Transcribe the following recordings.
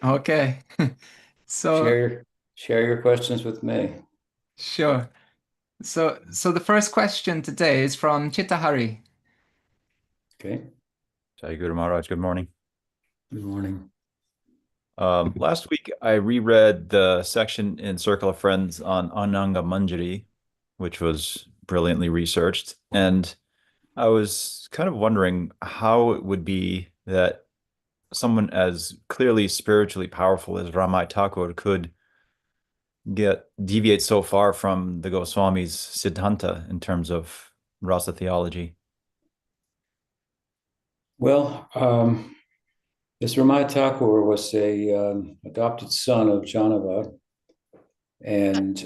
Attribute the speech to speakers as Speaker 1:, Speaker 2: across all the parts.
Speaker 1: Okay. So,
Speaker 2: Share your questions with me.
Speaker 1: sure. So the first question today is from Chittahari.
Speaker 2: Okay.
Speaker 3: Jai Guru Maharaj, good morning.
Speaker 2: Good morning.
Speaker 3: Last week I reread the section in Circle of Friends on Ananga Manjari, which was brilliantly researched. And I was kind of wondering how it would be that someone as clearly spiritually powerful as Ramai Thakur could get deviate so far from the Goswami's Siddhanta in terms of rasa theology.
Speaker 2: Well, this Ramai Thakur was a adopted son of Janava, and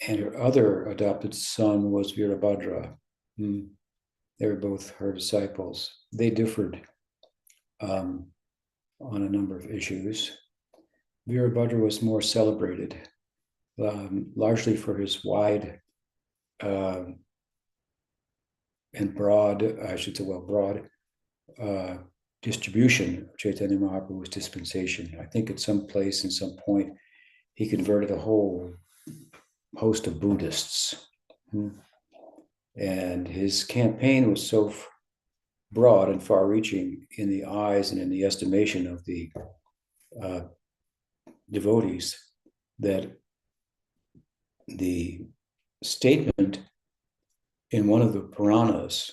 Speaker 2: her other adopted son was Virabhadra. Hmm. They were both her disciples. They differed on a number of issues. Virabhadra was more celebrated, largely for his wide uh, and broad, I should say, broad distribution of Chaitanya Mahaprabhu's dispensation. I think at some place, in some point, he converted a whole host of Buddhists. And his campaign was so broad and far reaching in the eyes and in the estimation of the devotees that the statement in one of the Puranas,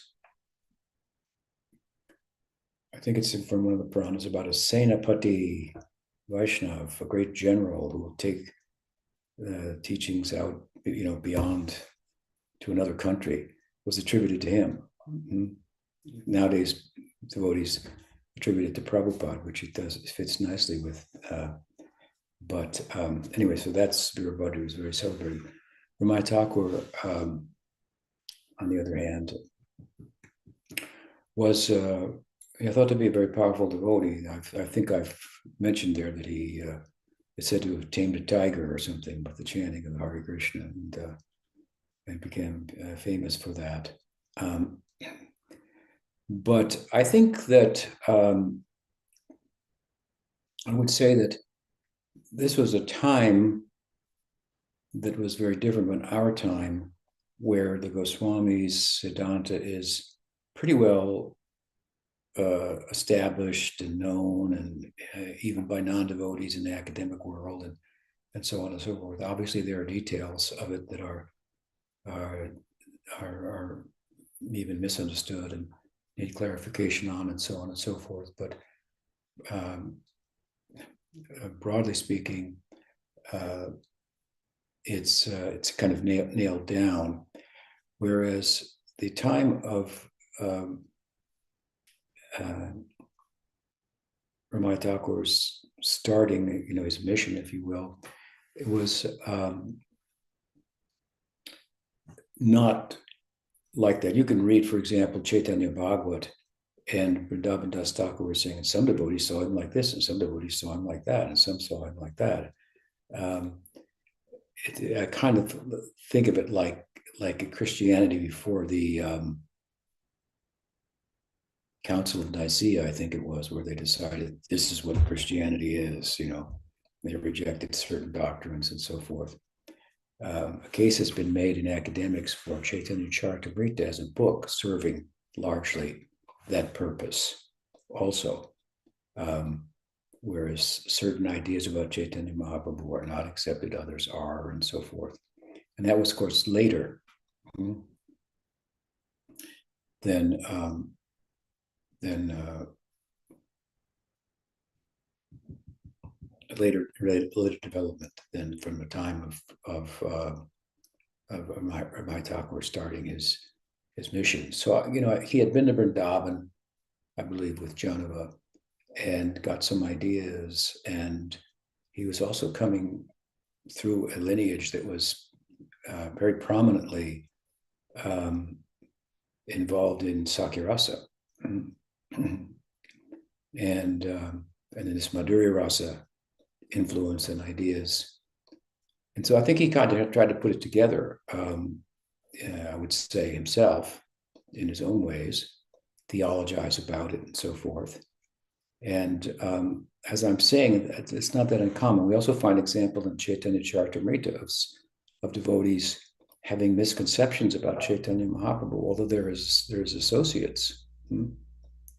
Speaker 2: I think it's from one of the Puranas, about a Senapati Vaishnav, a great general who will take teachings out, beyond to another country, was attributed to him. Mm-hmm. Nowadays, devotees attribute it to Prabhupada, which it does, it fits nicely with. But anyway, so that's Virabhadra, who's very celebrated. Ramai Thakur, on the other hand, was thought to be a very powerful devotee. I think I've mentioned there that he is said to have tamed a tiger or something with the chanting of the Hare Krishna, and became famous for that. But I think that I would say that this was a time that was very different from our time, where the Goswami's Siddhanta is pretty well established and known, and even by non-devotees in the academic world, and so on and so forth. Obviously, there are details of it that are even misunderstood and need clarification on, and so on and so forth. But broadly speaking, it's kind of nailed down. Whereas the time of Ramai Thakur's starting, his mission, if you will, it was not like that. You can read, for example, Chaitanya Bhagavat, and Vrindavan Das Thakur was saying, some devotees saw him like this, and some devotees saw him like that, and some saw him like that. I kind of think of it like a Christianity before the Council of Nicaea, I think it was, where they decided this is what Christianity is. They rejected certain doctrines and so forth. A case has been made in academics for Chaitanya Charitamrita as a book serving largely that purpose also, whereas certain ideas about Chaitanya Mahaprabhu are not accepted, others are, and so forth. And that was, of course, later than later development than from the time of Ramai Thakur starting his mission. So he had been to Vrindavan, I believe, with Janava, and got some ideas, and he was also coming through a lineage that was very prominently involved in Sakyarasa, and this Madhurya Rasa influence and ideas. And so I think he kind of tried to put it together, I would say himself, in his own ways. theologize about it and so forth. And as I'm saying, it's not that uncommon. We also find examples in Chaitanya Charitamrita of devotees having misconceptions about Chaitanya Mahaprabhu, although there's associates in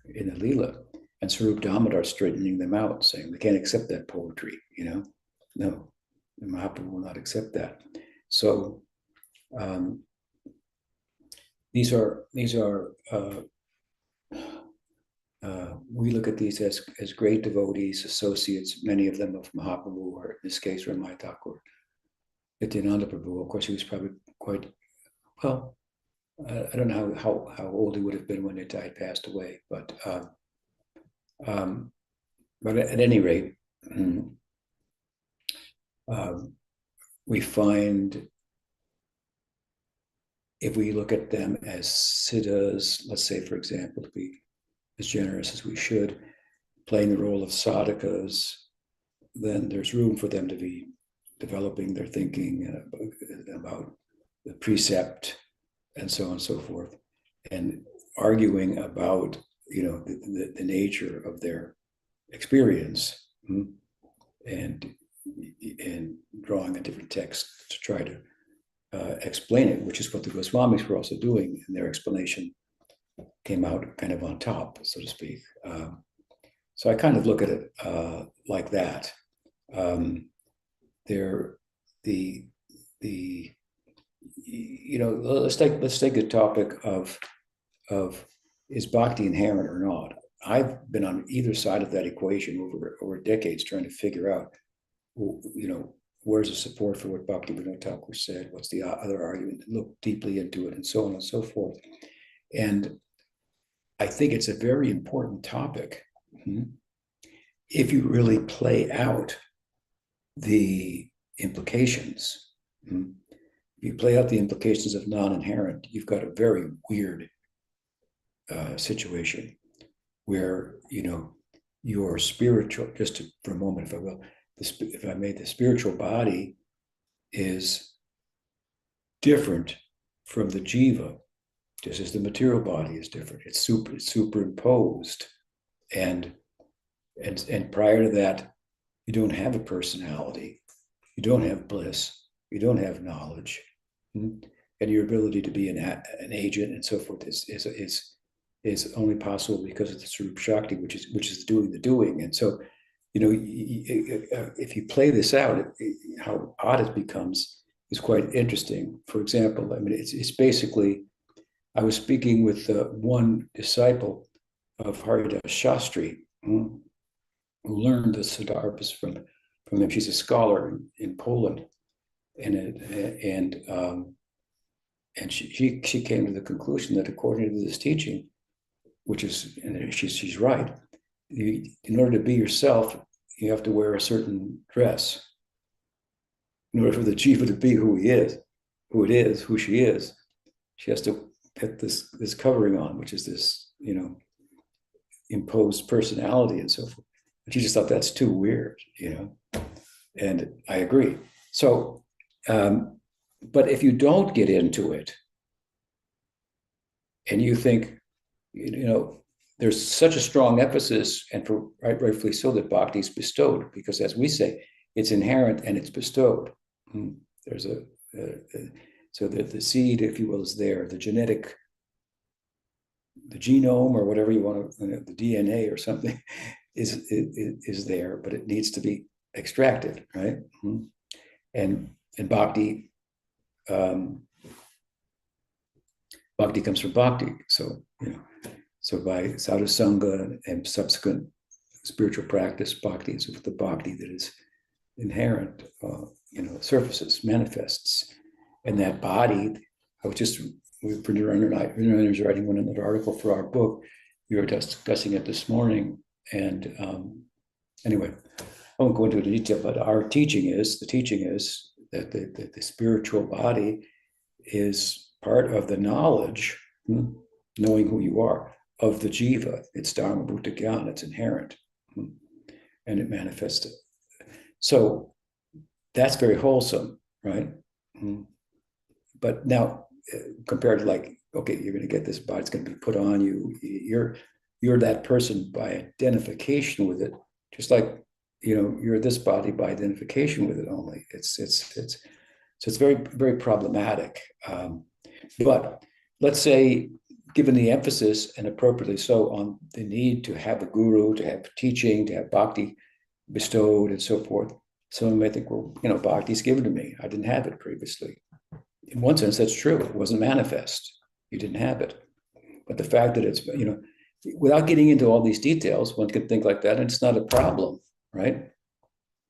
Speaker 2: the Leela, and Swarup Damodar straightening them out, saying they can't accept that poetry, No, the Mahaprabhu will not accept that. So these are we look at these as great devotees, associates, many of them of Mahaprabhu, or in this case, Ramai Thakur. Nityananda Prabhu, of course, he was probably quite, well, I don't know how old he would have been when he passed away, but at any rate, we find, if we look at them as siddhas, let's say, for example, to be as generous as we should, playing the role of sadhakas, then there's room for them to be developing their thinking about the precept and so on and so forth, and arguing about the nature of their experience, and drawing a different text to try to explain it, which is what the Goswamis were also doing, and their explanation came out kind of on top, so to speak. So I kind of look at it like that. Let's take the topic of is bhakti inherent or not. I've been on either side of that equation over decades, trying to figure out, where's the support for what Bhaktivinoda Thakur said, what's the other argument, look deeply into it, and so on and so forth. And I think it's a very important topic if you really play out the implications. If you play out the implications of non-inherent, you've got a very weird situation where, your spiritual, just for a moment, if I will, if I may, the spiritual body is different from the jiva, just as the material body is different. It's superimposed, and prior to that, you don't have a personality, you don't have bliss, you don't have knowledge, and your ability to be an agent and so forth is only possible because of the Swarup Shakti, which is doing the doing. And so, if you play this out, how odd it becomes is quite interesting. For example, it's basically, I was speaking with one disciple of Haridas Shastri, who learned the Siddharthas from him. She's a scholar in Poland, and she came to the conclusion that according to this teaching, which is, and she's right, in order to be yourself, you have to wear a certain dress. In order for the jiva to be who she is, she has to put this covering on, which is this, imposed personality and so forth. And she just thought that's too weird, and I agree. So, but if you don't get into it, and you think, there's such a strong emphasis, and for rightfully so, that bhakti is bestowed, because as we say, it's inherent and it's bestowed. There's so that the seed, if you will, is there. The genome, or whatever you want to, the DNA or something, is there, but it needs to be extracted, right? And bhakti, bhakti comes from bhakti. So, so by sadhu sanga and subsequent spiritual practice, bhakti is with the bhakti that is inherent, surfaces, manifests. And that body, Pranira is writing another article for our book. We were discussing it this morning. And anyway, I won't go into the detail, but the teaching is that the spiritual body is part of the knowledge, knowing who you are, of the jiva. It's dharma bhuta jnana, it's inherent, and it manifests. So that's very wholesome, right? But now, compared to like okay, you're going to get this body, it's going to be put on you. You're that person by identification with it, just like, you're this body by identification with it only. So it's very, very problematic. But let's say, given the emphasis, and appropriately so, on the need to have a guru, to have teaching, to have bhakti bestowed, and so forth, someone may think, well, bhakti's given to me. I didn't have it previously. In one sense, that's true. It wasn't manifest. You didn't have it. But the fact that it's, without getting into all these details, one could think like that, and it's not a problem, right?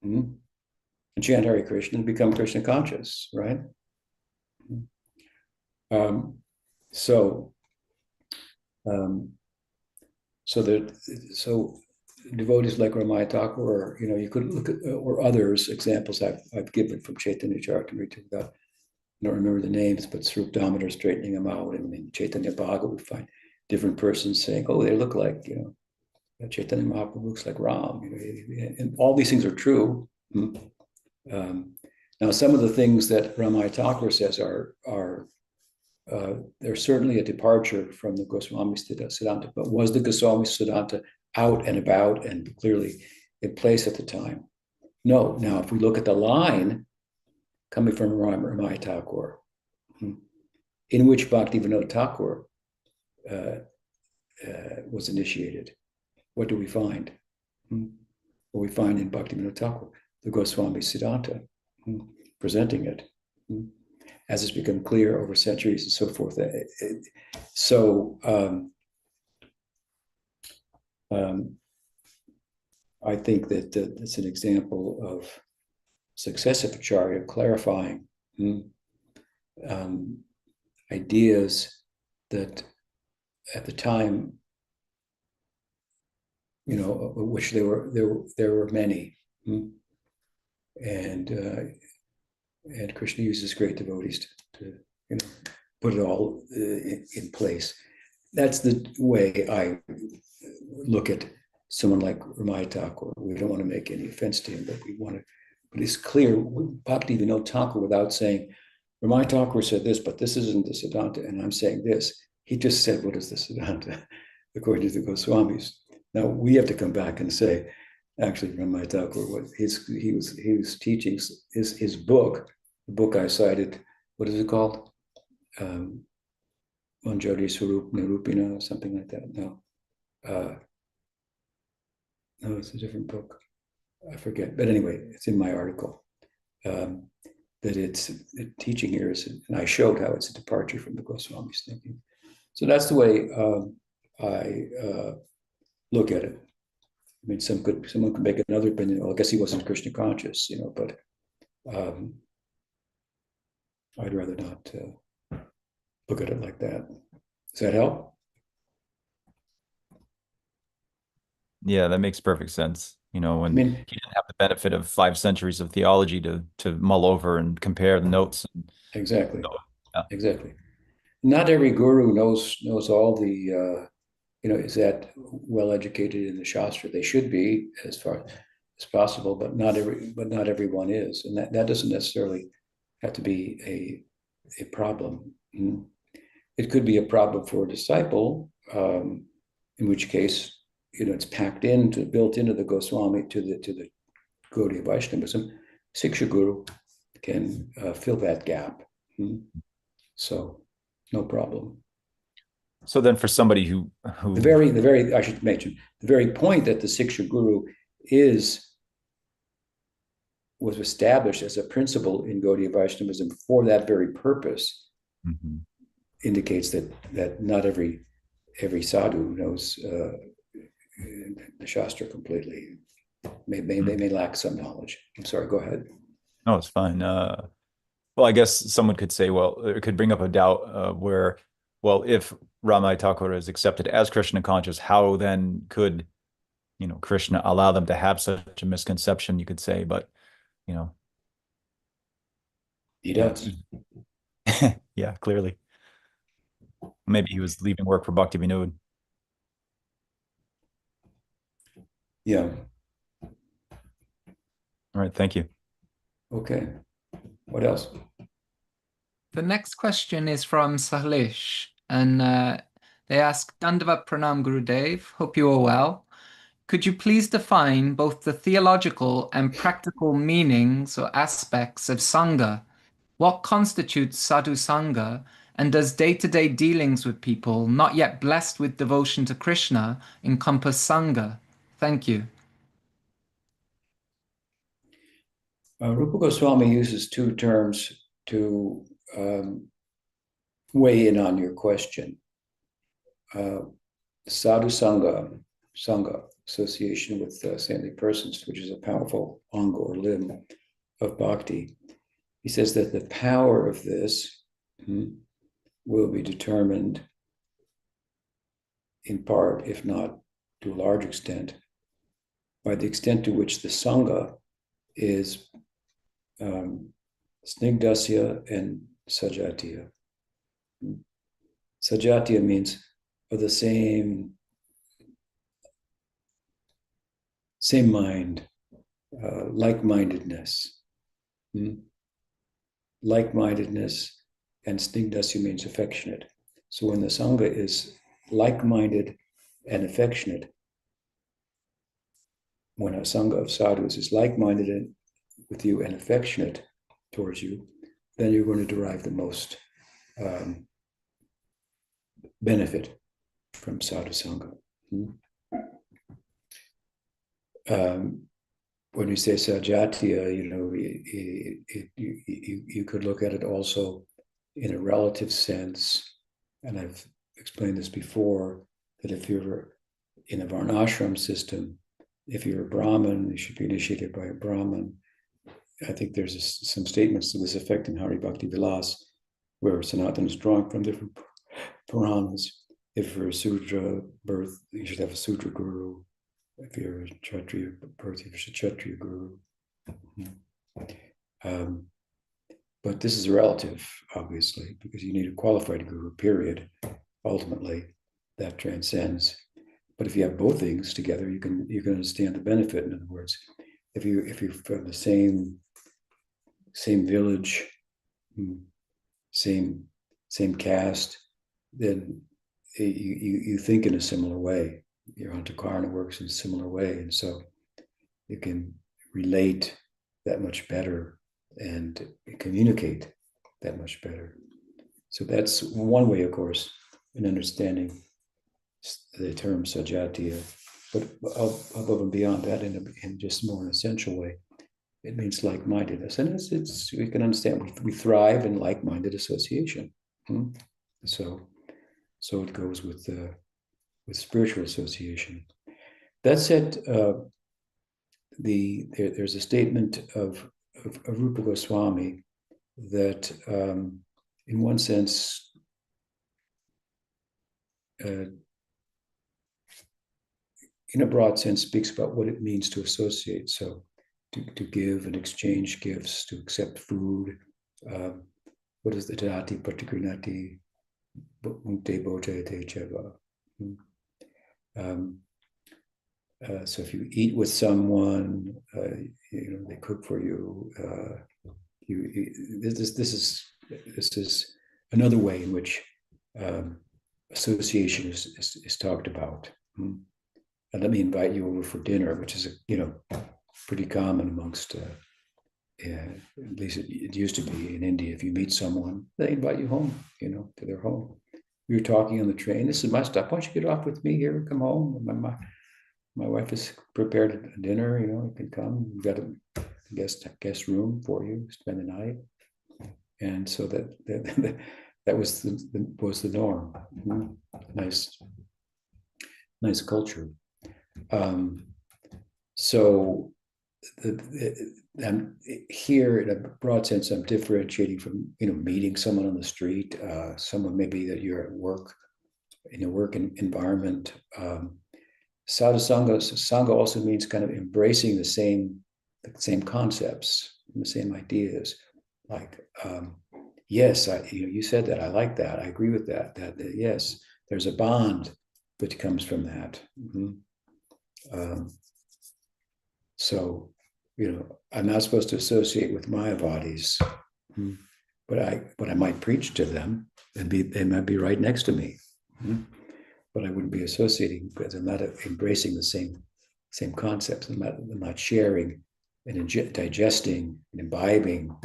Speaker 2: Mm-hmm. And chant Hare Krishna and become Krishna conscious, right? So devotees like Ramaya Thakur, or you could look at, or others, examples I've given from Chaitanya Charitamrita, I don't remember the names, but Swarup Damodar straightening them out, and in Chaitanya Bhagavat we find different persons saying, oh, they look like, Chaitanya Mahaprabhu looks like Ram, and all these things are true. Now, some of the things that Ramaya Thakur says are they're certainly a departure from the Goswami Siddhanta, but was the Goswami Siddhanta out and about and clearly in place at the time? No. Now, if we look at the line coming from Ramaya Thakur, in which Bhaktivinoda Thakur was initiated, what do we find? What we find in Bhaktivinoda Thakur, the Goswami Siddhanta, presenting it, as has become clear over centuries and so forth. I think that it's an example of successive acharya clarifying ideas that at the time, which there were many, and Krishna uses great devotees to put it all in place. That's the way I look at someone like Ramaya Thakur. We don't want to make any offense to him, but but it's clear, Bhaktivinoda Thakur, without saying, Ramaya Thakur said this, but this isn't the Siddhanta, and I'm saying this. He just said, what is the Siddhanta, according to the Goswamis. Now, we have to come back and say, actually, Ramaya Thakur, what he was teaching, his book, the book I cited, what is it called? Manjari Swarup Nirupina, something like that. No, it's a different book. I forget. But anyway, it's in my article. That the teaching here is, and I showed how it's a departure from the Goswami's thinking. So that's the way I look at it. I mean, someone could make another opinion. Well, I guess he wasn't Krishna conscious, but I'd rather not look at it like that. Does that help?
Speaker 3: Yeah, that makes perfect sense. When he didn't have the benefit of 5 centuries of theology to mull over and compare the notes.
Speaker 2: Exactly.
Speaker 3: So, yeah.
Speaker 2: Exactly. Not every guru knows all the is that well educated in the Shastra. They should be, as far as possible, but not everyone is, and that doesn't necessarily have to be a problem. It could be a problem for a disciple, in which case, it's built into the Goswami, to the Gaudiya Vaishnavism. Siksha Guru can fill that gap. So no problem.
Speaker 3: So then, for somebody who
Speaker 2: the very I should mention, the very point that the Siksha Guru was established as a principle in Gaudiya Vaishnavism for that very purpose, indicates that not every sadhu knows the Shastra completely. They may lack some knowledge. I'm sorry, go ahead.
Speaker 3: No, it's fine. Well, I guess someone could say, well, it could bring up a doubt where, well, if Ramaya Thakur is accepted as Krishna conscious, how then could, Krishna allow them to have such a misconception, you could say, but,
Speaker 2: He does.
Speaker 3: Yeah, clearly. Maybe he was leaving work for Bhakti Vinod.
Speaker 2: Yeah.
Speaker 3: All right, thank you.
Speaker 2: Okay. What else?
Speaker 1: The next question is from Sahlesh. and they ask, Dandavat Pranam Gurudev, hope you are well. Could you please define both the theological and practical meanings or aspects of Sangha? What constitutes Sadhu Sanga, and does day-to-day dealings with people not yet blessed with devotion to Krishna encompass Sangha? Thank you.
Speaker 2: Rupa Goswami uses two terms to weigh in on your question. Sadhu Sanga, association with saintly persons, which is a powerful anga or limb of bhakti. He says that the power of this will be determined in part, if not to a large extent, by the extent to which the Sangha is snigdasya and sajatiya. Sajatiya means of the same mind, like-mindedness. Like-mindedness, and snigdasya means affectionate. So when the Sangha is like-minded and affectionate, when a Sangha of sadhus is like-minded with you and affectionate towards you, then you're going to derive the most benefit from Sadhu Sangha. When you say sajatiya, you could look at it also in a relative sense, and I've explained this before, that if you're in a varnashram system, if you're a Brahmin, you should be initiated by a Brahmin. I think there's some statements to this effect in Hari Bhakti Vilas, where Sanatana is drawing from different Puranas. If you're a Sudra birth, you should have a Sudra guru. If you're a Kshatriya birth, you should a Kshatriya guru. But this is relative, obviously, because you need a qualified guru, period. Ultimately, that transcends. But if you have both things together, you can understand the benefit. In other words, if you're from the same village, same caste, then you think in a similar way. Your antakarna works in a similar way, and so you can relate that much better and communicate that much better. So that's one way, of course, in understanding the term sajatiya. But above and beyond that, in just more an essential way, it means like-mindedness, and it's we can understand we thrive in like-minded association. So it goes with spiritual association. That said, there's a statement of Rupa Goswami that, in one sense, in a broad sense, speaks about what it means to associate. So to give and exchange gifts, to accept food. What is the dati patikrinati mukte bhojayate cheva? So if you eat with someone, they cook for you. This is another way in which association is talked about. And let me invite you over for dinner, which is pretty common amongst. At least it used to be in India. If you meet someone, they invite you home, to their home. We were talking on the train. This is my stuff. Why don't you get off with me here? Come home. My wife has prepared a dinner. You can come. We've got a guest room for you. Spend the night. And so that was the norm. Nice culture. So I'm here in a broad sense. I'm differentiating from meeting someone on the street, someone maybe that you're at work, in a work environment. Sadhu Sangha also means kind of embracing the same concepts, the same ideas. Like, yes, you said that. I like that. I agree with that. That yes, there's a bond that comes from that. So. I'm not supposed to associate with Mayavadis, but I might preach to them. and they might be right next to me, but I wouldn't be associating because I'm not embracing the same concepts. I'm not sharing and digesting and imbibing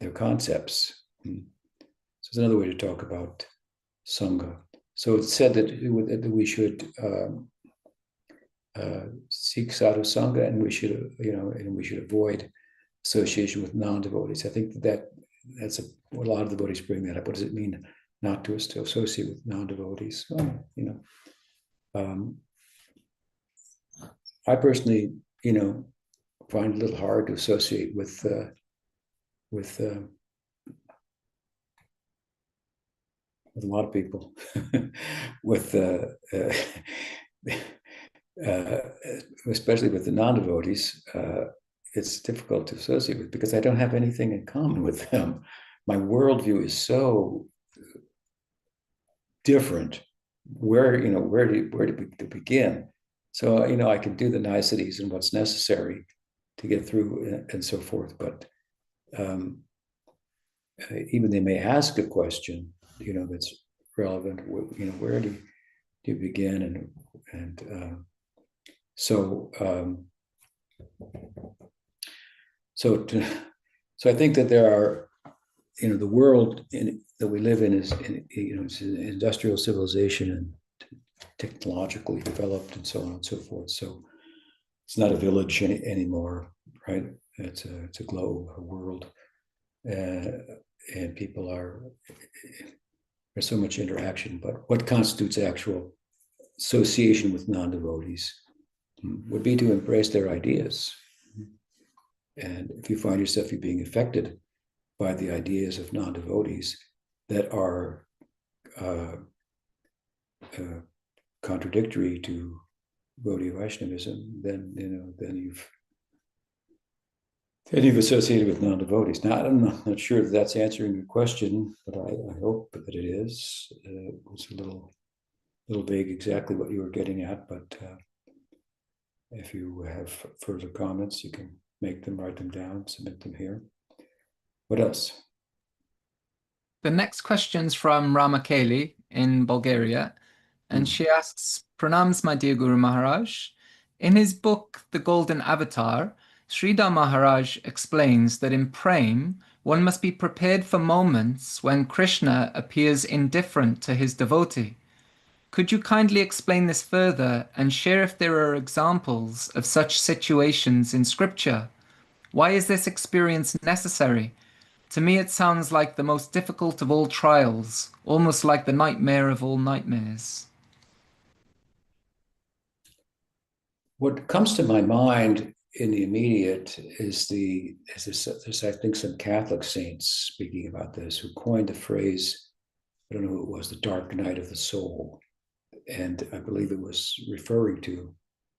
Speaker 2: their concepts. So it's another way to talk about Sangha. So it's said that we should seek Sadhu Sanga, and we should avoid association with non-devotees. I think that's a lot of devotees bring that up. What does it mean not to associate with non-devotees? Well, I personally, find it a little hard to associate with a lot of people, especially with the non-devotees. It's difficult to associate with because I don't have anything in common with them. My worldview is so different. Where to begin? So I can do the niceties and what's necessary to get through and so forth. But even they may ask a question, that's relevant. Where do you begin? So I think that there are, the world that we live in is, it's an industrial civilization and technologically developed and so on and so forth. So it's not a village anymore, right? It's a globe, a world, and people there's so much interaction. But what constitutes actual association with non-devotees would be to embrace their ideas. And if you find yourself being affected by the ideas of non-devotees that are contradictory to Gaudiya Vaishnavism, then you've associated with non-devotees. Now, I'm not sure if that's answering your question, but I hope that it is. It's a little vague exactly what you were getting at, but if you have further comments, you can make them, write them down, submit them here. What else?
Speaker 1: The next question's from Ramakeli in Bulgaria, and she asks, Pranams, my dear Guru Maharaj. In his book, The Golden Avatar, Sridhar Maharaj explains that in prem, one must be prepared for moments when Krishna appears indifferent to his devotee. Could you kindly explain this further and share if there are examples of such situations in scripture? Why is this experience necessary? To me, it sounds like the most difficult of all trials, almost like the nightmare of all nightmares.
Speaker 2: What comes to my mind in the immediate is there's I think some Catholic saints speaking about this who coined the phrase, I don't know who it was, the dark night of the soul. And I believe it was referring to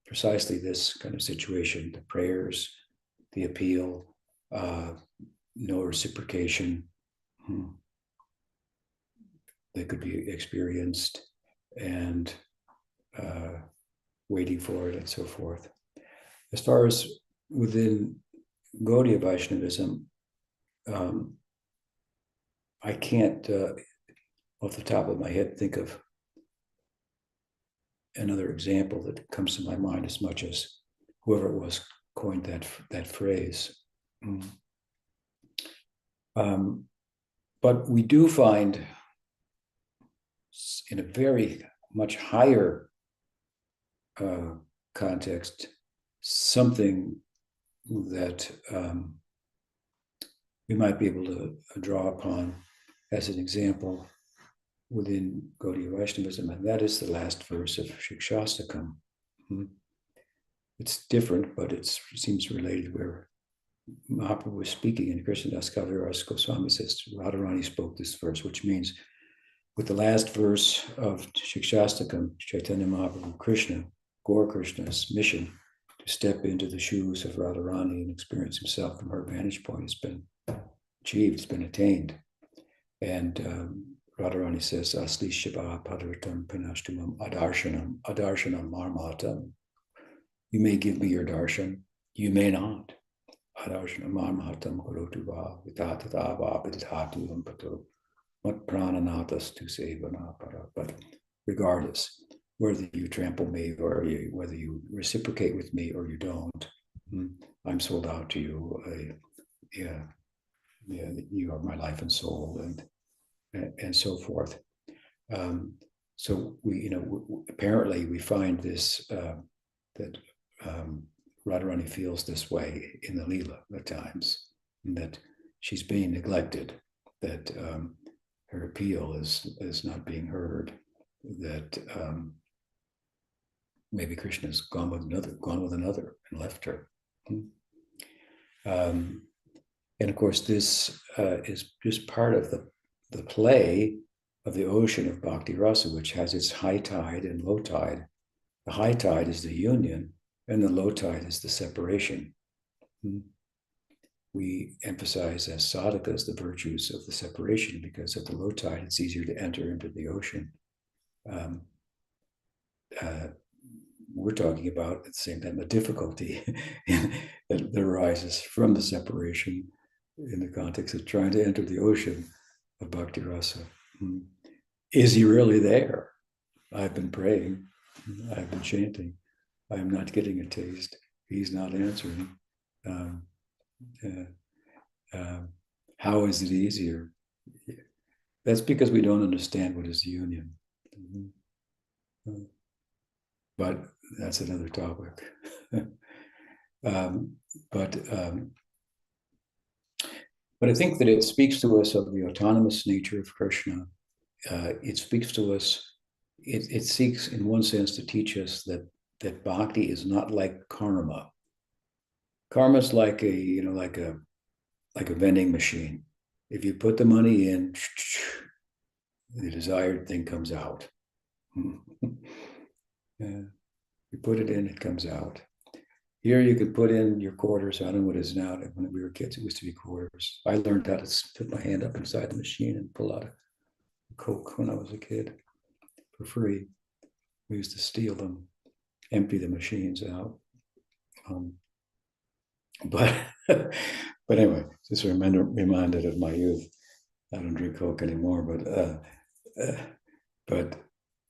Speaker 2: precisely this kind of situation, the prayers, the appeal, no reciprocation. They could be experienced and waiting for it and so forth. As far as within Gaudiya Vaishnavism, I can't, off the top of my head, think of another example that comes to my mind as much as whoever it was coined that phrase. But we do find in a very much higher context something that we might be able to draw upon as an example within Gaudiya Vaishnavism, and that is the last verse of Shikshastakam. It's different, but it seems related, where Mahaprabhu was speaking, and Krishnadas Kaviraj Goswami says Radharani spoke this verse, which means with the last verse of Shikshastakam, Chaitanya Mahaprabhu Krishna, Gaur Krishna's mission to step into the shoes of Radharani and experience himself from her vantage point has been achieved, it's been attained. And Radharani says, Asli Shiva Padartam Pinashtumam Adarshanam Marmatam. You may give me your darshan, you may not. Adarshanam Marmatam Korotuva Vitatava Vidhatu Ampato. what prananatas to sevana, but regardless, whether you trample me or whether you reciprocate with me or you don't, I'm sold out to you. You are my life and soul, and so forth. So we, apparently we find this that Radharani feels this way in the Leela at times, that she's being neglected, that her appeal is not being heard, that maybe Krishna's gone with another and left her. And of course, this is just part of the play of the ocean of bhakti rasa, which has its high tide and low tide. The high tide is the union, and the low tide is the separation. We emphasize as sadhakas the virtues of the separation, because at the low tide, it's easier to enter into the ocean. We're talking about at the same time the difficulty that arises from the separation in the context of trying to enter the ocean of bhakti rasa. Is he really there? I've been praying, I've been chanting, I'm not getting a taste, he's not answering. How is it easier? That's because we don't understand what is union. But that's another topic. But I think that it speaks to us of the autonomous nature of Krishna. It speaks to us, it seeks in one sense to teach us that bhakti is not like karma. Karma is like a vending machine. If you put the money in, the desired thing comes out. You put it in, it comes out. Here you could put in your quarters. I don't know what it is now. When we were kids, it used to be quarters. I learned how to put my hand up inside the machine and pull out a Coke when I was a kid for free. We used to steal them, empty the machines out. But anyway, just reminded of my youth. I don't drink Coke anymore, but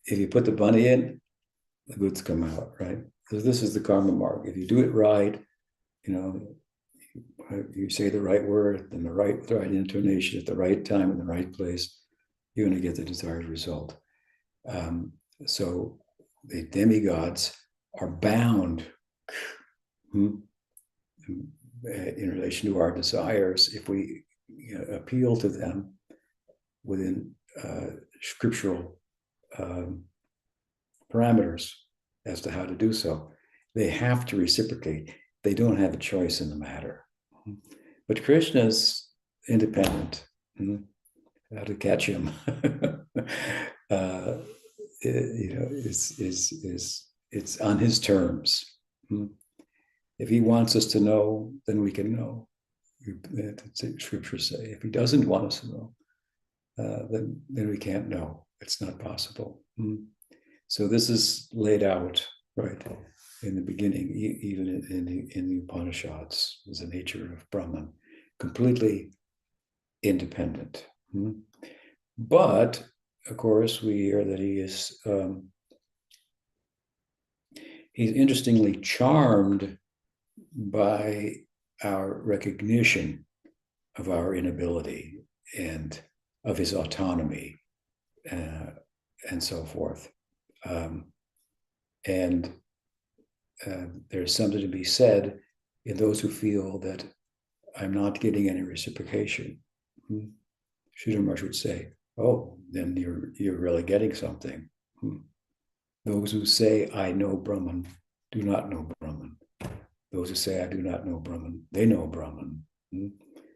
Speaker 2: if you put the money in, the goods come out, right? So this is the karma mark. If you do it right, you say the right word and the right intonation at the right time in the right place, you're going to get the desired result. So the demigods are bound in relation to our desires if we appeal to them within scriptural parameters as to how to do so. They have to reciprocate. They don't have a choice in the matter. But Krishna's independent. How to catch him, it's on his terms. If he wants us to know, then we can know. Scriptures say, if he doesn't want us to know, then we can't know. It's not possible. So this is laid out right in the beginning, even in the Upanishads, as the nature of Brahman, completely independent. But of course, we hear that he's interestingly charmed by our recognition of our inability and of his autonomy and so forth. And there's something to be said in those who feel that I'm not getting any reciprocation. Sridhar Maharaj would say, oh, then you're really getting something. Those who say, I know Brahman, do not know Brahman. Those who say, I do not know Brahman, they know Brahman.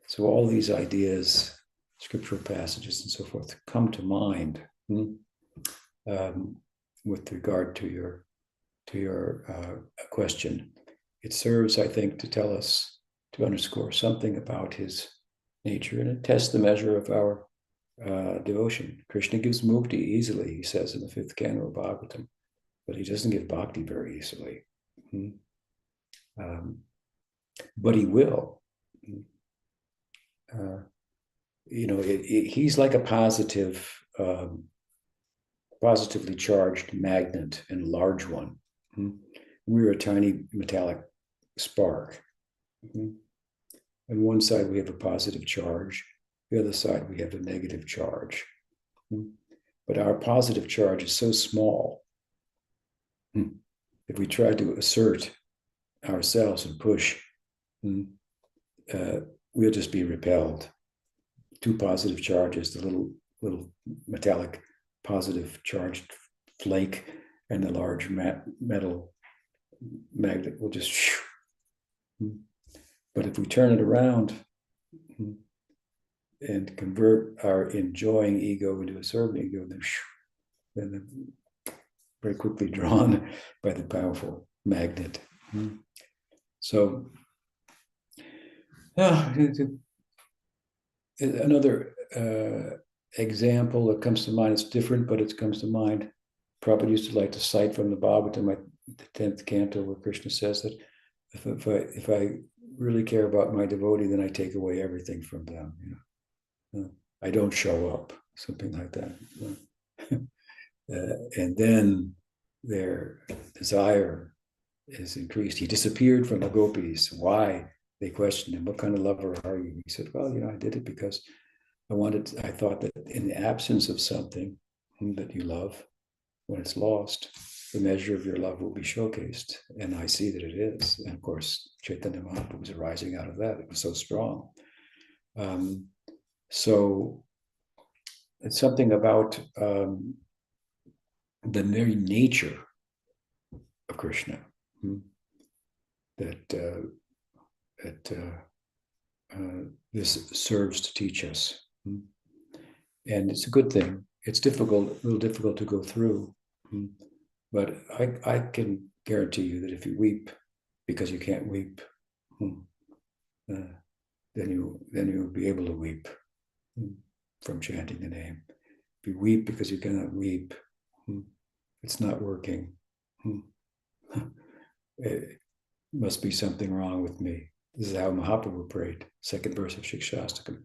Speaker 2: So all these ideas, scriptural passages and so forth, come to mind with regard to your question. It serves, I think, to tell us, to underscore something about his nature, and it tests the measure of our devotion. Krishna gives mukti easily, he says in the 5th canto of Bhagavatam, but he doesn't give bhakti very easily. But he will. he's like a positively charged magnet, and a large one. We're a tiny metallic spark. On one side, we have a positive charge. The other side, we have a negative charge. But our positive charge is so small. If we try to assert ourselves and push, we'll just be repelled. Two positive charges, the little metallic positive charged flake and the large metal magnet will just. But if we turn it around and convert our enjoying ego into a serving ego, then very quickly drawn by the powerful magnet. So another example that comes to mind, it's different, but it comes to mind. Prabhupada used to like to cite from the Bhagavatam, the 10th canto, where Krishna says that if I really care about my devotee, then I take away everything from them. I don't show up, something like that. And then their desire is increased. He disappeared from the gopis. Why? They questioned him. What kind of lover are you? He said, well, I did it because I thought that in the absence of something that you love, when it's lost, the measure of your love will be showcased. And I see that it is. And of course, Chaitanya Mahaprabhu was arising out of that. It was so strong. So it's something about the very nature of Krishna that this serves to teach us. And it's a good thing. It's difficult, a little difficult to go through. But I can guarantee you that if you weep because you can't weep, then you'll be able to weep from chanting the name. If you weep because you cannot weep, it's not working. It must be something wrong with me. This is how Mahaprabhu prayed, second verse of Shikshastakam.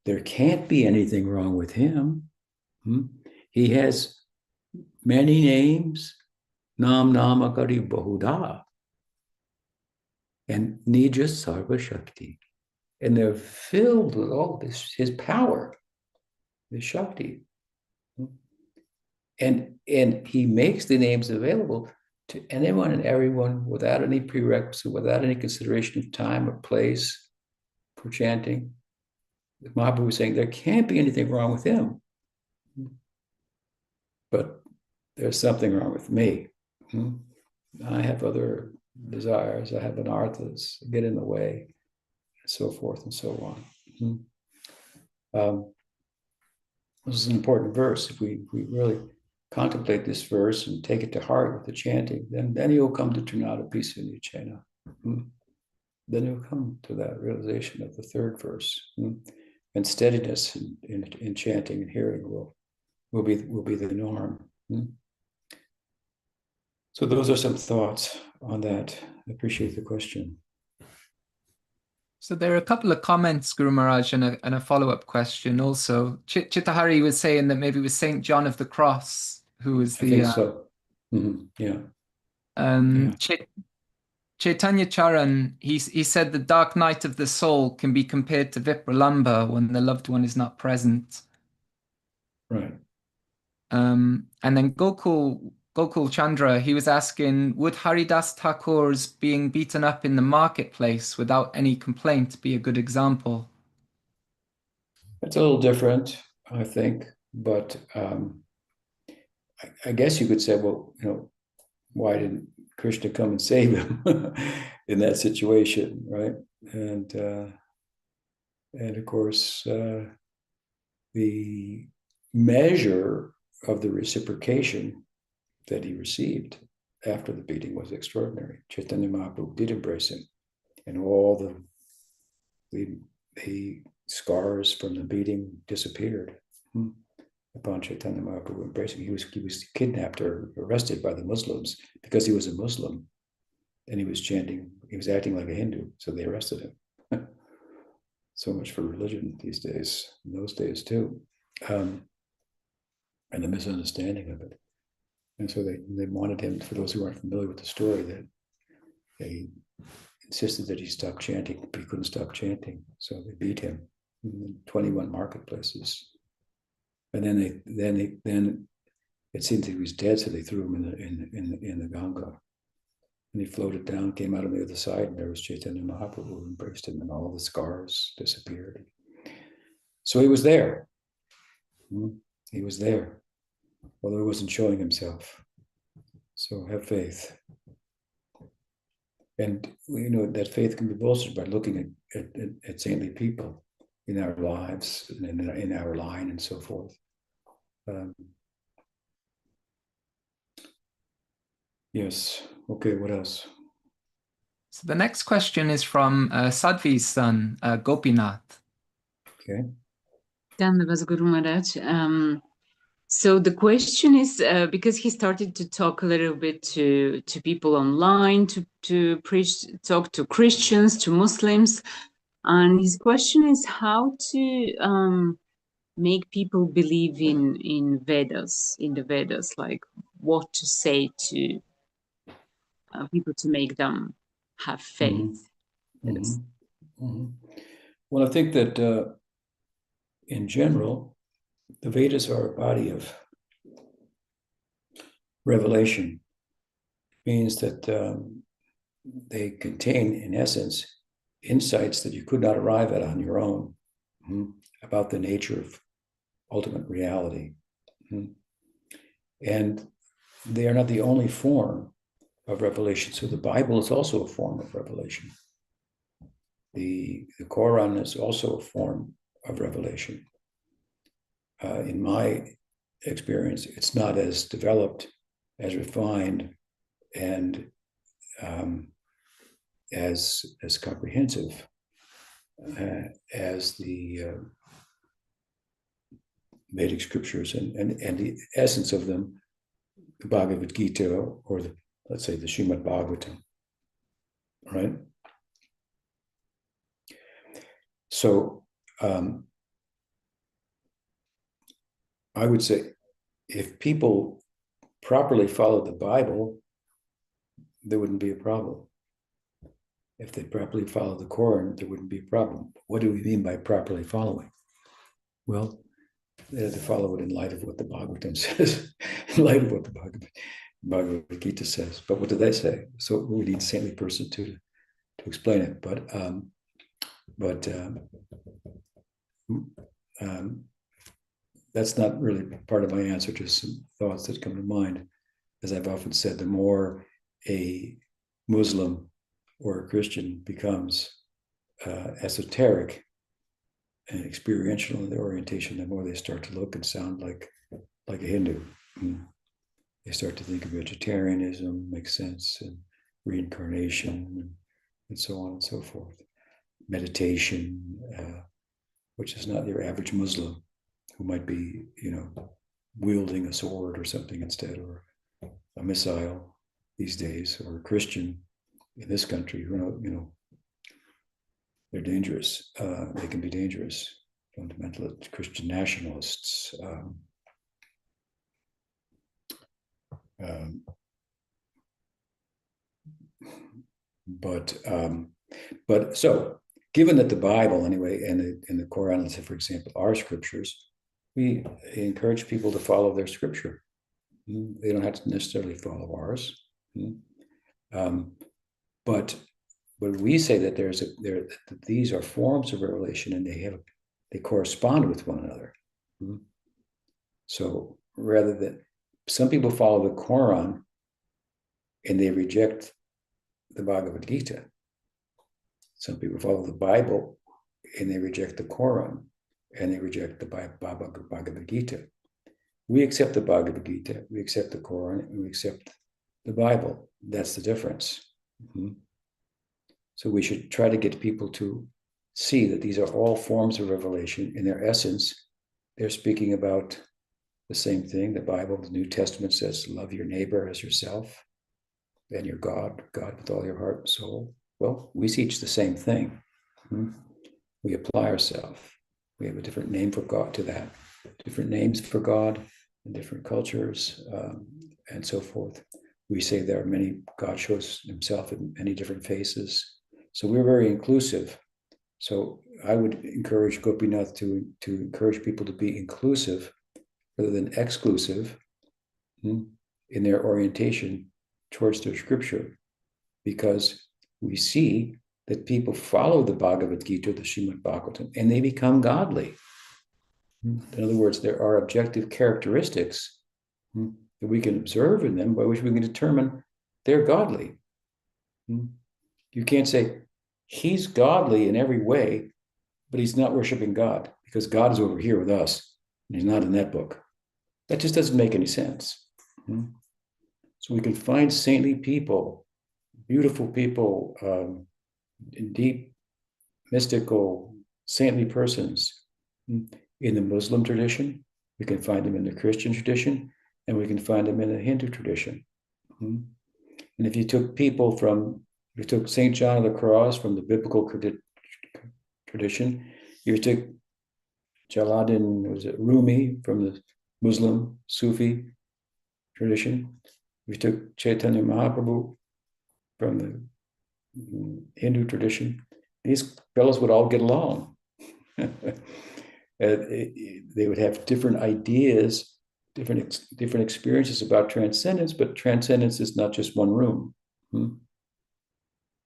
Speaker 2: There can't be anything wrong with him. He has many names, Nam Namakari Bahuda, and Nija Sarva Shakti. And they're filled with all this, his power, his Shakti. And he makes the names available to anyone and everyone without any prerequisite, without any consideration of time or place for chanting. Mahaprabhu was saying there can't be anything wrong with him. But there's something wrong with me. I have other desires. I have anarthas get in the way, and so forth and so on. This is an important verse. If we really contemplate this verse and take it to heart with the chanting, then you'll come to Trinada Pisa Nichena. Then you'll come to that realization of the third verse. And steadiness in chanting and hearing will be the norm. So those are some thoughts on that. I appreciate the question.
Speaker 1: So there are a couple of comments, Guru Maharaj, and a follow-up question also. Chittahari was saying that maybe it was Saint John of the Cross who was the...
Speaker 2: I think so. Yeah.
Speaker 1: Chaitanya Charan, he said the dark night of the soul can be compared to Vipralamba when the loved one is not present.
Speaker 2: Right.
Speaker 1: And then Gokul Chandra, he was asking, would Haridas Thakur's being beaten up in the marketplace without any complaint be a good example?
Speaker 2: It's a little different, I think, but I guess you could say, well, why didn't Krishna come and save him in that situation, right? And of course, the measure of the reciprocation that he received after the beating was extraordinary. Chaitanya Mahaprabhu did embrace him, and all the scars from the beating disappeared upon Chaitanya Mahaprabhu embracing. He was kidnapped or arrested by the Muslims because he was a Muslim, and he was chanting. He was acting like a Hindu, so they arrested him. so much for religion these days, in those days too, and the misunderstanding of it. And so they wanted him, for those who aren't familiar with the story, that they insisted that he stop chanting, but he couldn't stop chanting. So they beat him in 21 marketplaces. And then it seemed he was dead, so they threw him in the Ganga. And he floated down, came out on the other side, and there was Chaitanya Mahaprabhu who embraced him, and all the scars disappeared. So he was there. He was there, although he wasn't showing himself. So have faith. And that faith can be bolstered by looking at saintly people in our lives, and in our line, and so forth. Yes. Okay, what else?
Speaker 1: So the next question is from Sadhvi's son, Gopinath.
Speaker 2: Okay.
Speaker 4: Dandavas Guru Maharaj. So the question is, because he started to talk a little bit to people online, to preach, talk to Christians, to Muslims, and his question is how to make people believe in Vedas, in the Vedas, like what to say to people to make them have faith.
Speaker 2: Well, I think that in general, the Vedas are a body of revelation. Means that they contain, in essence, insights that you could not arrive at on your own about the nature of ultimate reality. And they are not the only form of revelation. So the Bible is also a form of revelation. The Quran is also a form of revelation. In my experience, it's not as developed, as refined, and as comprehensive as the Vedic scriptures, and the essence of them, the Bhagavad Gita, or let's say the Srimad Bhagavatam, right? So I would say if people properly followed the Bible, there wouldn't be a problem. If they properly followed the Quran, there wouldn't be a problem. What do we mean by properly following? Well, they have to follow it in light of what the Bhagavatam says, in light of what the Bhagavad Gita says. But what do they say? So we need a saintly person to explain it. But that's not really part of my answer to some thoughts that come to mind. As I've often said, the more a Muslim or a Christian becomes esoteric and experiential in their orientation, the more they start to look and sound like a Hindu. They start to think of vegetarianism, makes sense, and reincarnation, and so on and so forth. Meditation, which is not your average Muslim who might be, wielding a sword or something instead, or a missile these days, or a Christian in this country who they're dangerous. They can be dangerous. Fundamentalist Christian nationalists. But so, given that the Bible, anyway, and the Quran, let's say, for example, are scriptures, we encourage people to follow their scripture. They don't have to necessarily follow ours. But we say that that these are forms of revelation, and they correspond with one another. So rather than, some people follow the Quran and they reject the Bhagavad Gita. Some people follow the Bible and they reject the Quran and they reject the Bhagavad Gita. We accept the Bhagavad Gita, we accept the Quran, and we accept the Bible. That's the difference. So we should try to get people to see that these are all forms of revelation. In their essence, they're speaking about the same thing. The Bible, the New Testament says, love your neighbor as yourself, and your God with all your heart and soul. Well, we teach the same thing. we apply ourselves. We have a different name for God to that, different names for God in different cultures, and so forth. We say there are many, God shows himself in many different faces. So we're very inclusive. So I would encourage Gopinath to encourage people to be inclusive rather than exclusive in their orientation towards their scripture, because we see that people follow the Bhagavad Gita, the Srimad Bhagavatam, and they become godly. In other words, there are objective characteristics that we can observe in them by which we can determine they're godly. You can't say he's godly in every way, but he's not worshiping God because God is over here with us and he's not in that book. That just doesn't make any sense. So we can find saintly people, beautiful people, deep, mystical, saintly persons in the Muslim tradition. We can find them in the Christian tradition, and we can find them in the Hindu tradition. And if you took St. John of the Cross from the biblical tradition, you took Jalaluddin Rumi from the Muslim Sufi tradition, you took Chaitanya Mahaprabhu from the Hindu tradition, these fellows would all get along. They would have different ideas, different experiences about transcendence, but transcendence is not just one room.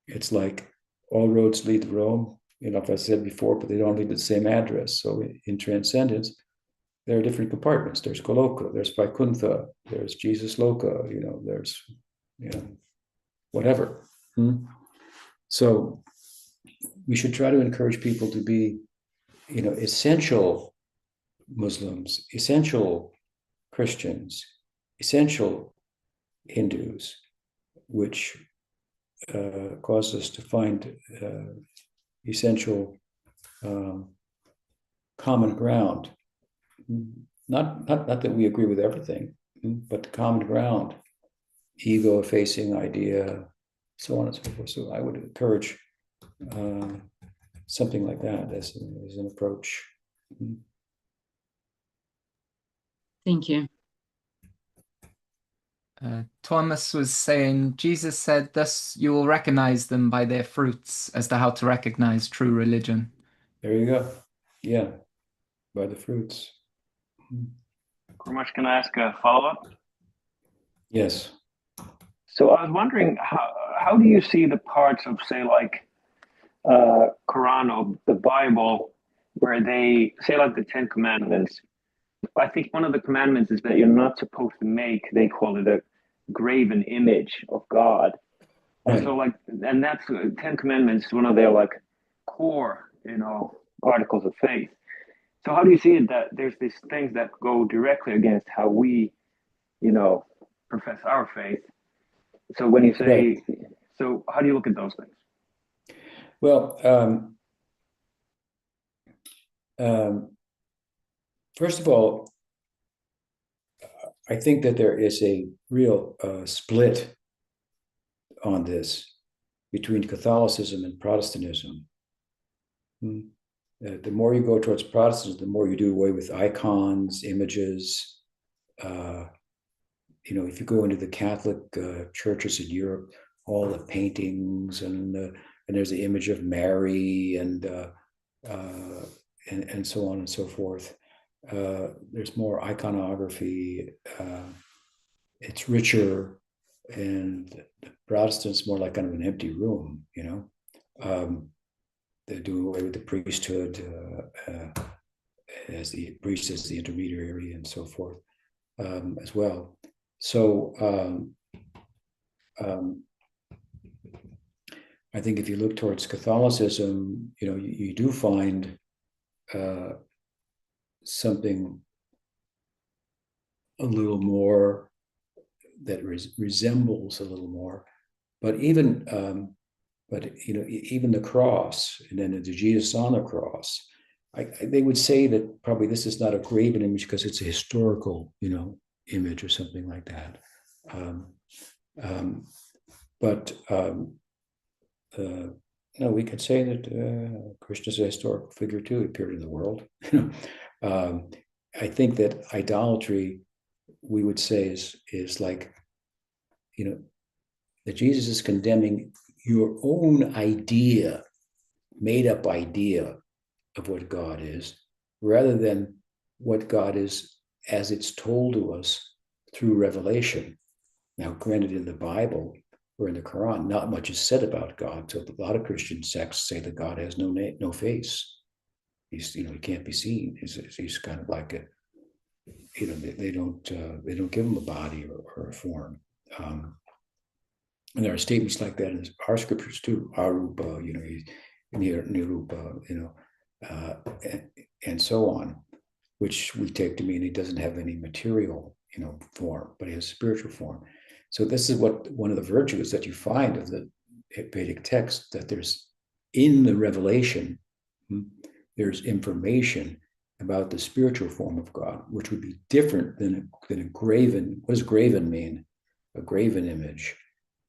Speaker 2: It's like all roads lead to Rome, if I said before, but they don't lead to the same address. So in transcendence, there are different compartments. There's Goloka, there's Vaikuntha, there's Jesus Loka, there's, whatever. So we should try to encourage people to be, essential Muslims, essential Christians, essential Hindus, which cause us to find essential common ground. Not that we agree with everything, but the common ground, ego-effacing idea, so on and so forth. So I would encourage something like that as an approach.
Speaker 4: Thank you.
Speaker 1: Thomas was saying, Jesus said, thus you will recognize them by their fruits, as to how to recognize true religion.
Speaker 2: There you go. Yeah, by the fruits.
Speaker 5: Gurumaharaj, can I ask a follow-up?
Speaker 2: Yes.
Speaker 5: So I was wondering, how do you see the parts of, say, like Quran or the Bible, where they say, like the Ten Commandments? I think one of the commandments is that you're not supposed to make, they call it a graven image of God.
Speaker 2: Right.
Speaker 5: And so, like, and that's Ten Commandments, one of their like core, articles of faith. So how do you see it that there's these things that go directly against how we, profess our faith? So when you say,
Speaker 2: right.
Speaker 5: So how do you look at those things?
Speaker 2: Well, first of all, I think that there is a real split on this between Catholicism and Protestantism. The more you go towards Protestantism, the more you do away with icons, images. If you go into the Catholic churches in Europe, all the paintings and there's the image of Mary and so on and so forth. There's more iconography. It's richer, and the Protestants more like kind of an empty room. They do away with the priesthood as the priest is the intermediary and so forth as well. So I think if you look towards Catholicism, you do find something a little more that resembles a little more, but even the cross and then the Jesus on the cross, they would say that probably this is not a graven image because it's a historical, image or something like that. no, we could say that Krishna is a historical figure too. He appeared in the world. I think that idolatry, we would say, is like, that Jesus is condemning your own idea, made up idea of what God is, rather than what God is as it's told to us through revelation. Now, granted, in the Bible or in the Quran, not much is said about God. So a lot of Christian sects say that God has no face. He's, he can't be seen. He's kind of like a, they don't give him a body or a form. And there are statements like that in our scriptures too. Arupa, Nirupa, and so on, which we take to mean he doesn't have any material, form, but he has spiritual form. So this is what one of the virtues that you find of the Vedic text, that there's in the revelation, there's information about the spiritual form of God, which would be different than a graven. What does graven mean? A graven image.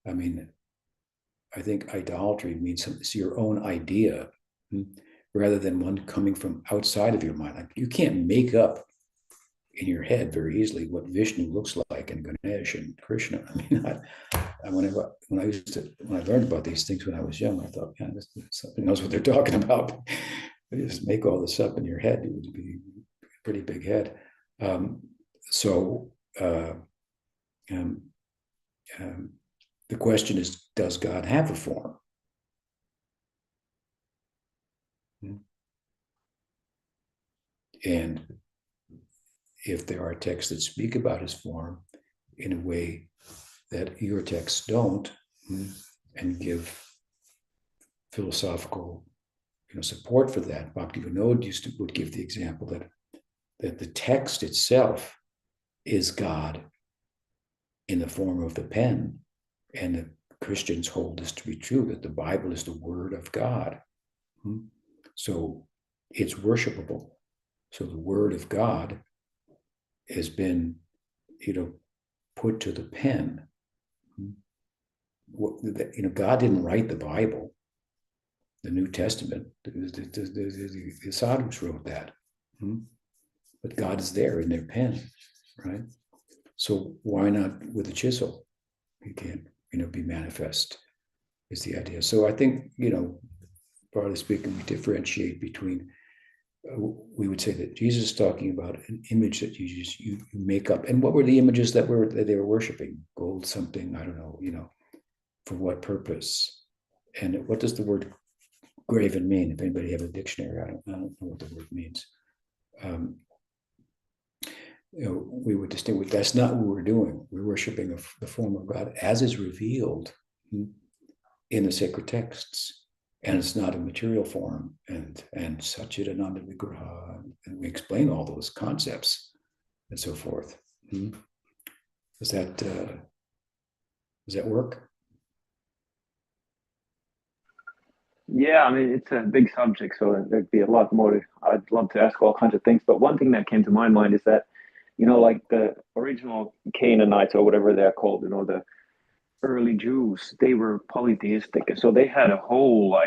Speaker 2: I mean, I think idolatry means it's your own idea, rather than one coming from outside of your mind. Like, you can't make up in your head very easily what Vishnu looks like, and Ganesh and Krishna. I mean, when I learned about these things when I was young, I thought, man, something knows what they're talking about. You just make all this up in your head, it would be a pretty big head. The question is, does God have a form? And if there are texts that speak about his form in a way that your texts don't, and give philosophical support for that, Bhaktivinoda would give the example that the text itself is God in the form of the pen, and the Christians hold this to be true, that the Bible is the word of God. So it's worshipable. So the word of God has been, put to the pen. God didn't write the Bible, the New Testament. The sadhus wrote that. But God is there in their pen, right? So why not with a chisel? He can't, be manifest, is the idea. So I think, broadly speaking, we differentiate between, we would say that Jesus is talking about an image that you make up. And what were the images that they were worshiping? Gold something, I don't know, for what purpose? And what does the word graven mean? If anybody have a dictionary, I don't know what the word means. We would distinguish, that's not what we're doing. We're worshiping the form of God as is revealed in the sacred texts. And it's not a material form, and Satchidananda Vigraha, and we explain all those concepts and so forth. Does that work?
Speaker 5: Yeah, I mean, it's a big subject, so there'd be a lot more. I'd love to ask all kinds of things, but one thing that came to my mind is that, like the original Canaanites or whatever they're called, the early Jews, they were polytheistic, so they had a whole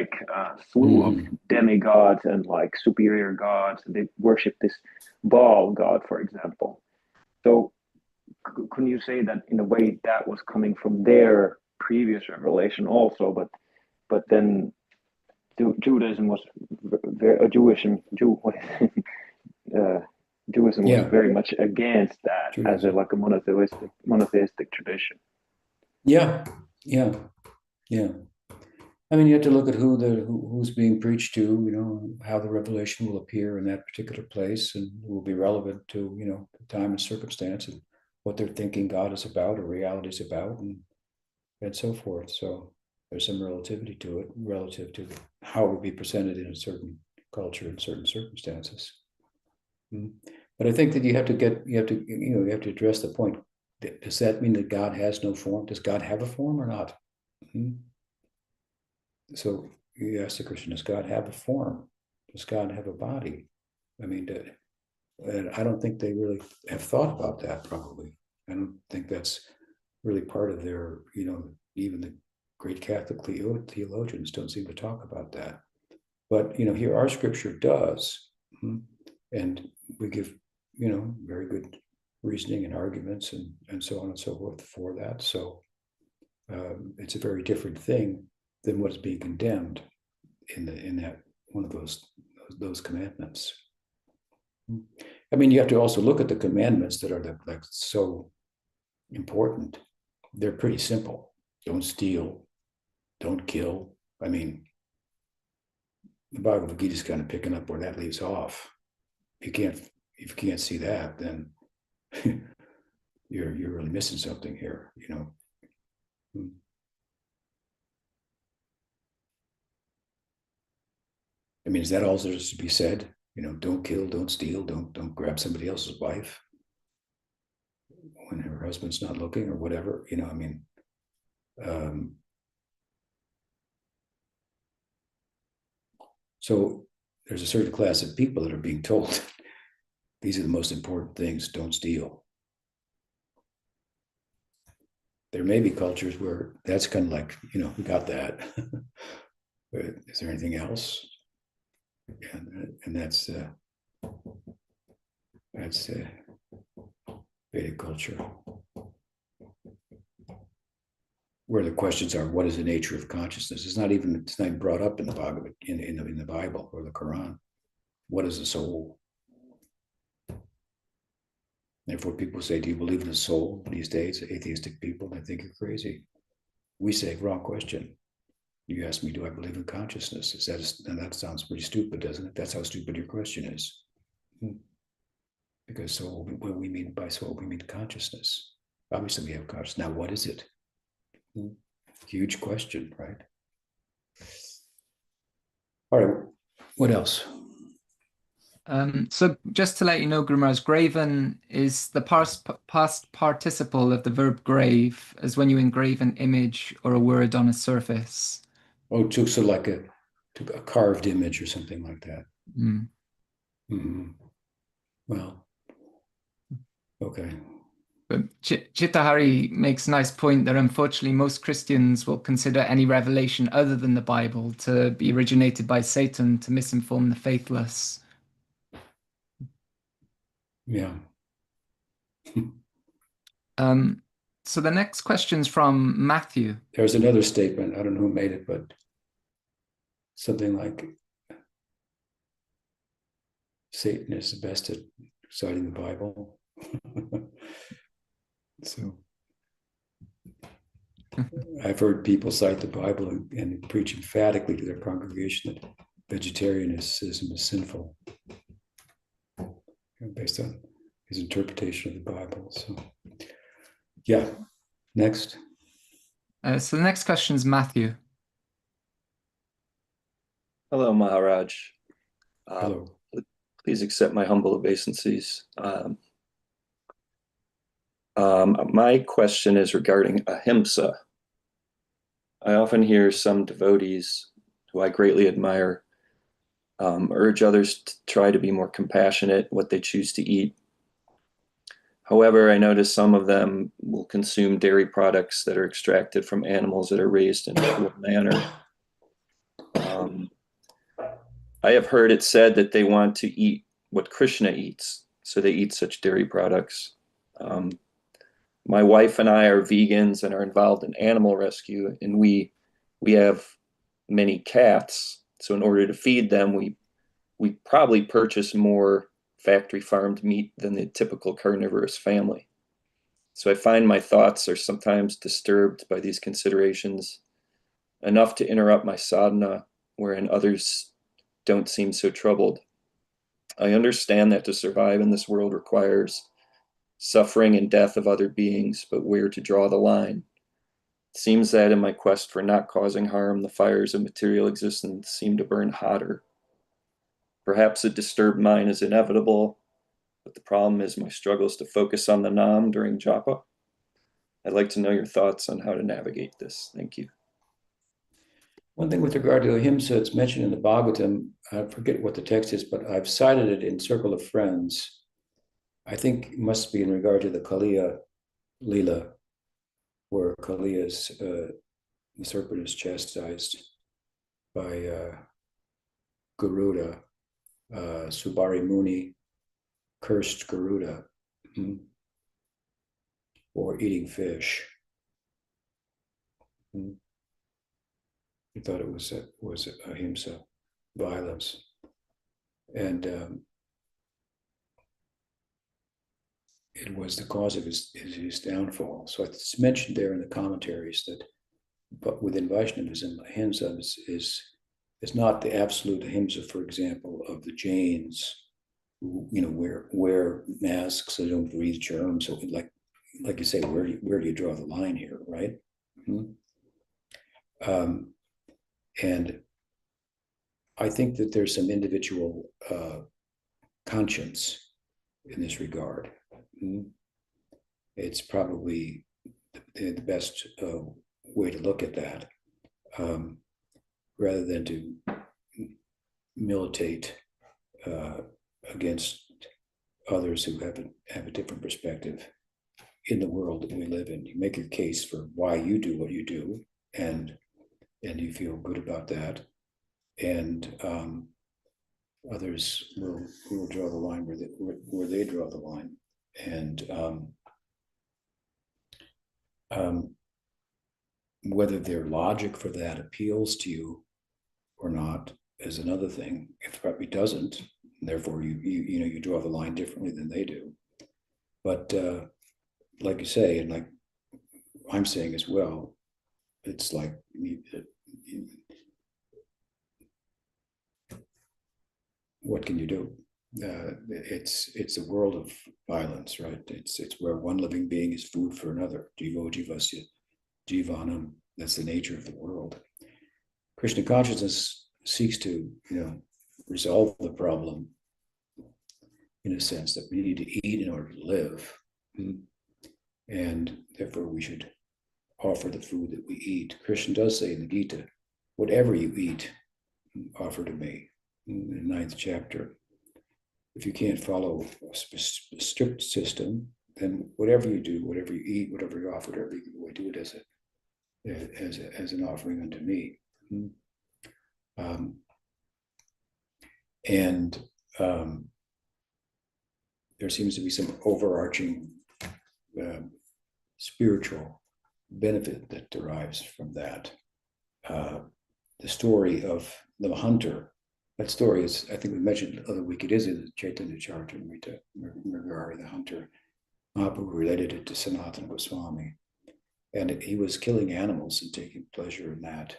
Speaker 5: slew of demigods and superior gods, and they worshipped this Baal god, for example. So couldn't you say that in a way that was coming from their previous revelation also, but then Judaism was very Judaism was very much against that, Judaism as a monotheistic tradition.
Speaker 2: Yeah. I mean, you have to look at who's being preached to, how the revelation will appear in that particular place, and will be relevant to, the time and circumstance, and what they're thinking God is about or reality is about, and so forth. So there's some relativity to it, relative to how it will be presented in a certain culture and certain circumstances. But I think that you have to address the point. Does that mean that God has no form? Does God have a form or not? So you ask the Christian, does God have a form? Does God have a body? I mean, I don't think they really have thought about that, probably. I don't think that's really part of their, even great Catholic theologians don't seem to talk about that. But, here our scripture does. And we give, very good reasoning and arguments and so on and so forth for that. So it's a very different thing than what's being condemned in that one of those commandments. I mean, you have to also look at the commandments that are like so important. They're pretty simple. Don't steal, don't kill. I mean, the Bhagavad Gita is kind of picking up where that leaves off. If you can't see that, then you're really missing something here, I mean, is that all there's to be said? Don't kill, don't steal, don't grab somebody else's wife when her husband's not looking or whatever. I mean, so there's a certain class of people that are being told these are the most important things. Don't steal. There may be cultures where that's kind of like, we got that. But is there anything else? And that's Vedic culture, where the questions are, what is the nature of consciousness? It's not even brought up in the Bhagavad, in the Bible or the Quran. What is the soul? Therefore, people say, do you believe in the soul these days? Atheistic people, they think you're crazy. We say, wrong question. You ask me, do I believe in consciousness? And that sounds pretty stupid, doesn't it? That's how stupid your question is. Because soul, what we mean by soul, we mean consciousness. Obviously, we have consciousness. Now, what is it? Huge question, right? All right, what else?
Speaker 1: So just to let you know, Guru Maharaj, graven is the past participle of the verb grave, as when you engrave an image or a word on a surface.
Speaker 2: Oh, so like a carved image or something like that. Well, okay.
Speaker 1: But Chittahari makes a nice point that unfortunately most Christians will consider any revelation other than the Bible to be originated by Satan to misinform the faithless.
Speaker 2: Yeah.
Speaker 1: So the next question's from Matthew.
Speaker 2: There's another statement, I don't know who made it, but something like Satan is the best at citing the Bible. So I've heard people cite the Bible and preach emphatically to their congregation that vegetarianism is sinful, based on his interpretation of the Bible. So yeah, next.
Speaker 1: So the next question is Matthew.
Speaker 6: Hello, Maharaj.
Speaker 2: Hello.
Speaker 6: Please accept my humble obeisances. My question is regarding ahimsa. I often hear some devotees who I greatly admire urge others to try to be more compassionate what they choose to eat. However, I notice some of them will consume dairy products that are extracted from animals that are raised in a cruel manner. I have heard it said that they want to eat what Krishna eats, so they eat such dairy products. My wife and I are vegans and are involved in animal rescue, and we have many cats. So in order to feed them, we probably purchase more factory farmed meat than the typical carnivorous family. So I find my thoughts are sometimes disturbed by these considerations, enough to interrupt my sadhana, wherein others don't seem so troubled. I understand that to survive in this world requires suffering and death of other beings, but where to draw the line? It seems that in my quest for not causing harm, the fires of material existence seem to burn hotter. Perhaps a disturbed mind is inevitable, but the problem is my struggles to focus on the Nam during japa. I'd like to know your thoughts on how to navigate this. Thank you.
Speaker 2: One thing with regard to ahimsa, it's mentioned in the Bhagavatam. I forget what the text is, but I've cited it in Circle of Friends. I think it must be in regard to the Kaliya Leela, where Kaliya is the serpent is chastised by Garuda, Subari Muni cursed Garuda for eating fish. He thought it was ahimsa, violence, and it was the cause of his downfall. So it's mentioned there in the commentaries that, but within Vaishnavism, ahimsa is not the absolute ahimsa, for example, of the Jains, who wear masks so they don't breathe germs. So like you say, where do you draw the line here, right? And I think that there's some individual conscience in this regard. It's probably the best way to look at that, rather than to militate against others who have a different perspective in the world that we live in. You make your case for why you do what you do, and you feel good about that, and others will draw the line where they draw the line, and whether their logic for that appeals to you or not is another thing. If it probably doesn't, therefore you draw the line differently than they do. But like you say, and like I'm saying as well, it's like what can you do? It's a world of violence, right? It's where one living being is food for another. Jivo jivasya jivanam. That's the nature of the world. Krishna consciousness seeks to resolve the problem in a sense that we need to eat in order to live, and therefore we should offer the food that we eat. Krishna does say in the Gita, whatever you eat, offer to me. In the 9th chapter. If you can't follow a strict system, then whatever you do, whatever you eat, whatever you offer, whatever you do it as an offering unto me. And there seems to be some overarching spiritual benefit that derives from that. The story of the hunter, that story is, I think we mentioned the other week, it is in the Chaitanya Charitamrita, Mrigari, the hunter. Mahaprabhu related it to Sanatana Goswami. And he was killing animals and taking pleasure in that,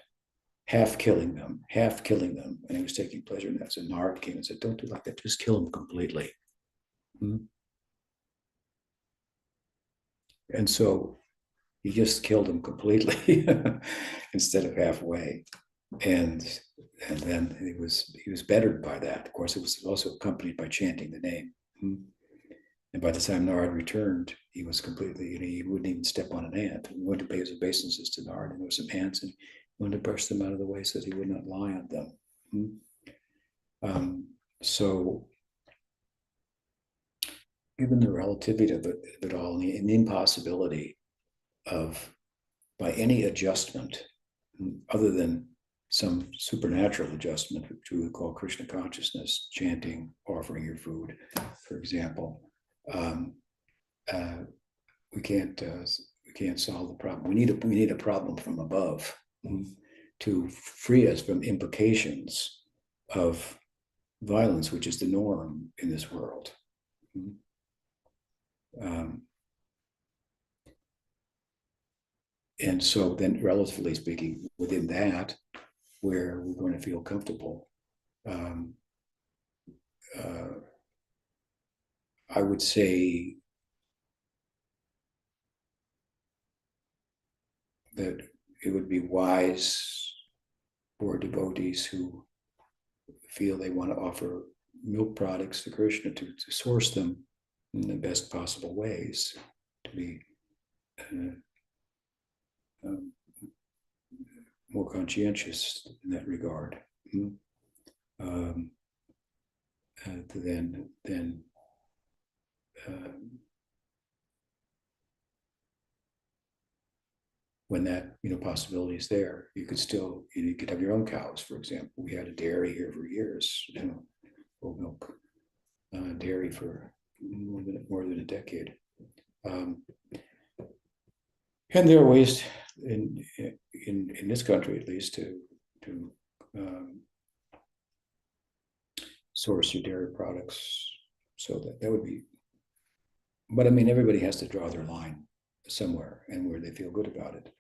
Speaker 2: half killing them, and he was taking pleasure in that. So Narad came and said, don't do like that, just kill them completely. And so he just killed them completely instead of halfway. And then he was bettered by that. Of course, it was also accompanied by chanting the name. And by the time Narad returned, he was completely, he wouldn't even step on an ant. He went to pay his obeisances to Narad, and there were some ants, and he wanted to brush them out of the way so that he would not lie on them. So, given the relativity of it all, and the impossibility of, by any adjustment, other than some supernatural adjustment, which we would call Krishna consciousness, chanting, offering your food, for example, we can't solve the problem. We need a problem from above to free us from implications of violence, which is the norm in this world. And so then, relatively speaking, within that, where we're going to feel comfortable, I would say that it would be wise for devotees who feel they want to offer milk products to Krishna to source them in the best possible ways, to be more conscientious in that regard, than when that possibility is there, you could still you could have your own cows, for example. We had a dairy here for years, oat milk dairy for more than a decade. And there are ways in this country, at least, to source your dairy products. So that would be, but I mean, everybody has to draw their line somewhere and where they feel good about it.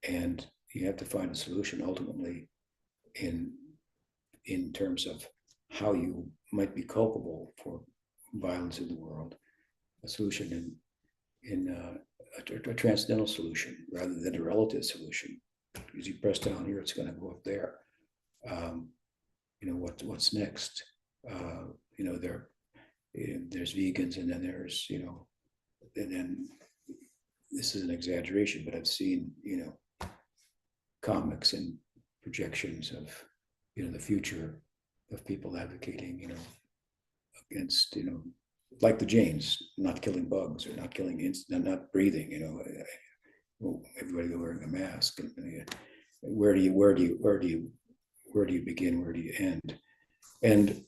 Speaker 2: And you have to find a solution ultimately in terms of how you might be culpable for violence in the world, a solution in a transcendental solution rather than a relative solution. Because you press down here, it's going to go up there. What's next? There's vegans, and then there's and then this is an exaggeration, but I've seen comics and projections of the future of people advocating against like the Jains, not killing bugs or not killing not breathing, everybody wearing a mask. And where do you begin? Where do you end? And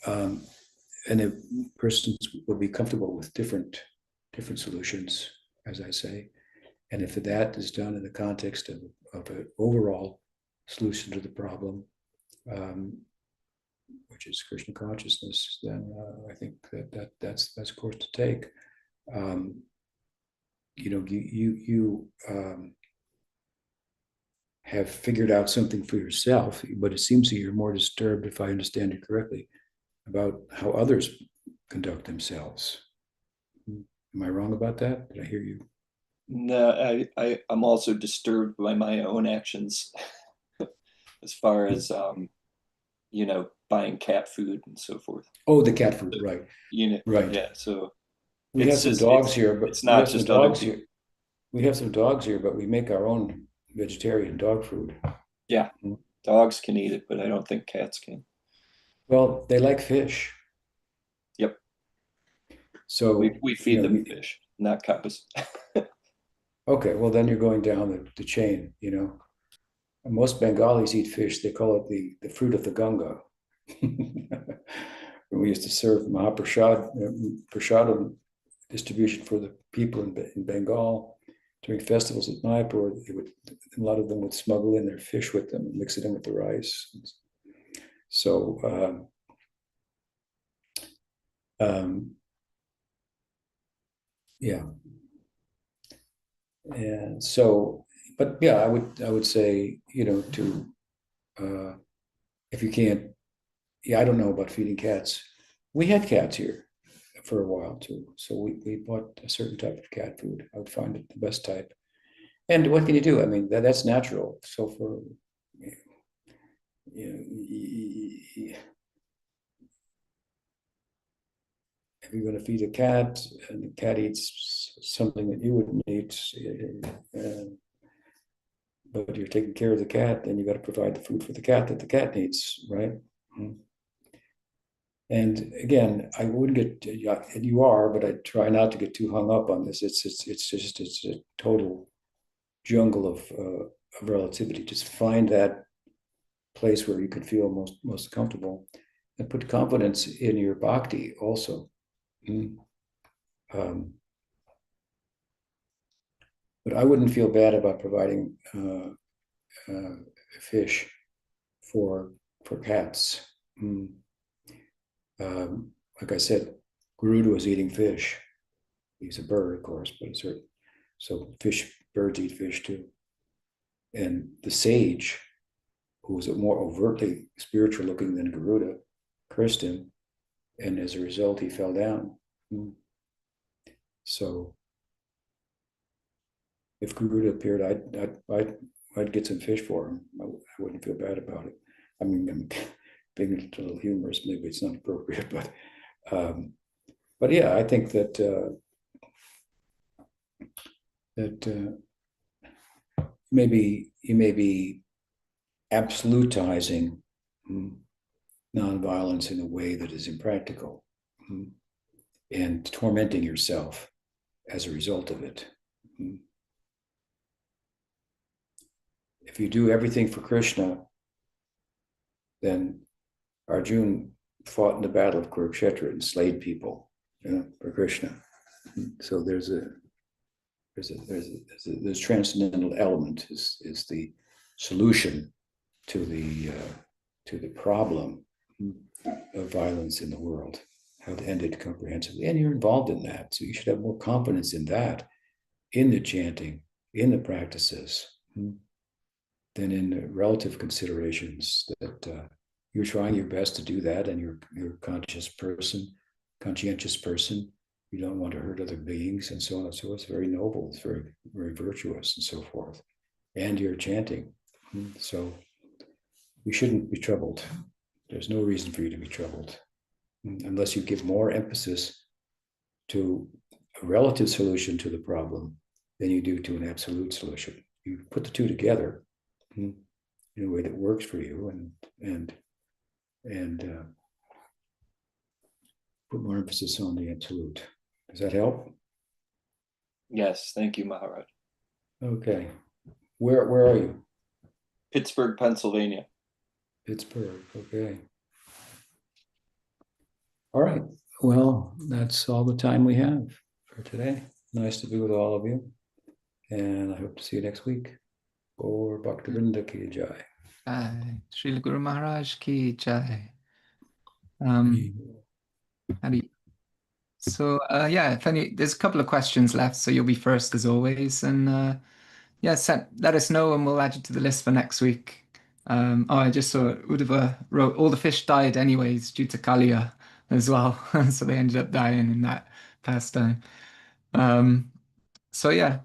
Speaker 2: a person will be comfortable with different solutions, as I say. And if that is done in the context of an overall solution to the problem, which is Krishna consciousness, then I think that's a course to take. You have figured out something for yourself, but it seems that you're more disturbed, if I understand it correctly, about how others conduct themselves. Am I wrong about that? Did I hear you?
Speaker 6: No, I'm also disturbed by my own actions as far as buying cat food and so forth.
Speaker 2: Oh, the cat food, right? Right.
Speaker 6: Yeah. So
Speaker 2: we have some dogs here, but
Speaker 6: it's not just dogs here.
Speaker 2: We have some dogs here, but we make our own vegetarian dog food.
Speaker 6: Yeah, dogs can eat it, but I don't think cats can.
Speaker 2: Well, they like fish.
Speaker 6: Yep.
Speaker 2: So
Speaker 6: we feed them fish, not cows.
Speaker 2: Okay, well then you're going down the chain. Most Bengalis eat fish. They call it the fruit of the Ganga. When we used to serve prasadam distribution for the people in Bengal during festivals at Mayapur, a lot of them would smuggle in their fish with them and mix it in with the rice. So yeah. And so, but yeah, I would say, to if you can't, I don't know about feeding cats. We had cats here for a while too. So we bought a certain type of cat food. I would find it the best type. And what can you do? I mean, that's natural. So for, if you're going to feed a cat and the cat eats something that you wouldn't eat, but you're taking care of the cat, then you got to provide the food for the cat that the cat needs, right? And again, I wouldn't get, you are, but I try not to get too hung up on this. It's a total jungle of relativity. Just find that place where you can feel most comfortable, and put confidence in your bhakti also. But I wouldn't feel bad about providing fish for cats. Like I said, Garuda was eating fish. He's a bird, of course, but so birds eat fish too. And the sage, who was more overtly spiritual looking than Garuda, cursed him, and as a result, he fell down. So if Garuda appeared, I'd get some fish for him. I wouldn't feel bad about it. I mean, I'm being a little humorous. Maybe it's not appropriate, but yeah, I think that maybe you may be absolutizing nonviolence in a way that is impractical, and tormenting yourself as a result of it. if you do everything for Krishna, then Arjuna fought in the battle of Kurukshetra and slayed people, for Krishna. So there's transcendental element is the solution to the problem of violence in the world, how to end it comprehensively. And you're involved in that, so you should have more confidence in that, in the chanting, in the practices, than in the relative considerations that you're trying your best to do that, and you're a conscientious person. You don't want to hurt other beings, and so on and so forth. It's very noble. It's very, very virtuous, and so forth. And you're chanting, so you shouldn't be troubled. There's no reason for you to be troubled, unless you give more emphasis to a relative solution to the problem than you do to an absolute solution. You put the two together in a way that works for you, and put more emphasis on the absolute. Does that help?
Speaker 6: Yes, thank you, Maharaj.
Speaker 2: Okay. Where are you?
Speaker 6: Pittsburgh, Pennsylvania.
Speaker 2: Pittsburgh, okay. All right. Well, that's all the time we have for today. Nice to be with all of you. And I hope to see you next week. Or Bhaktivinoda Ki Jai.
Speaker 1: Srila Guru Maharaj Ki Jai. So yeah, there's a couple of questions left, so you'll be first as always. And yeah, let us know and we'll add you to the list for next week. I just saw Uddhava wrote, all the fish died anyways due to Kaliya as well. So they ended up dying in that pastime. So yeah.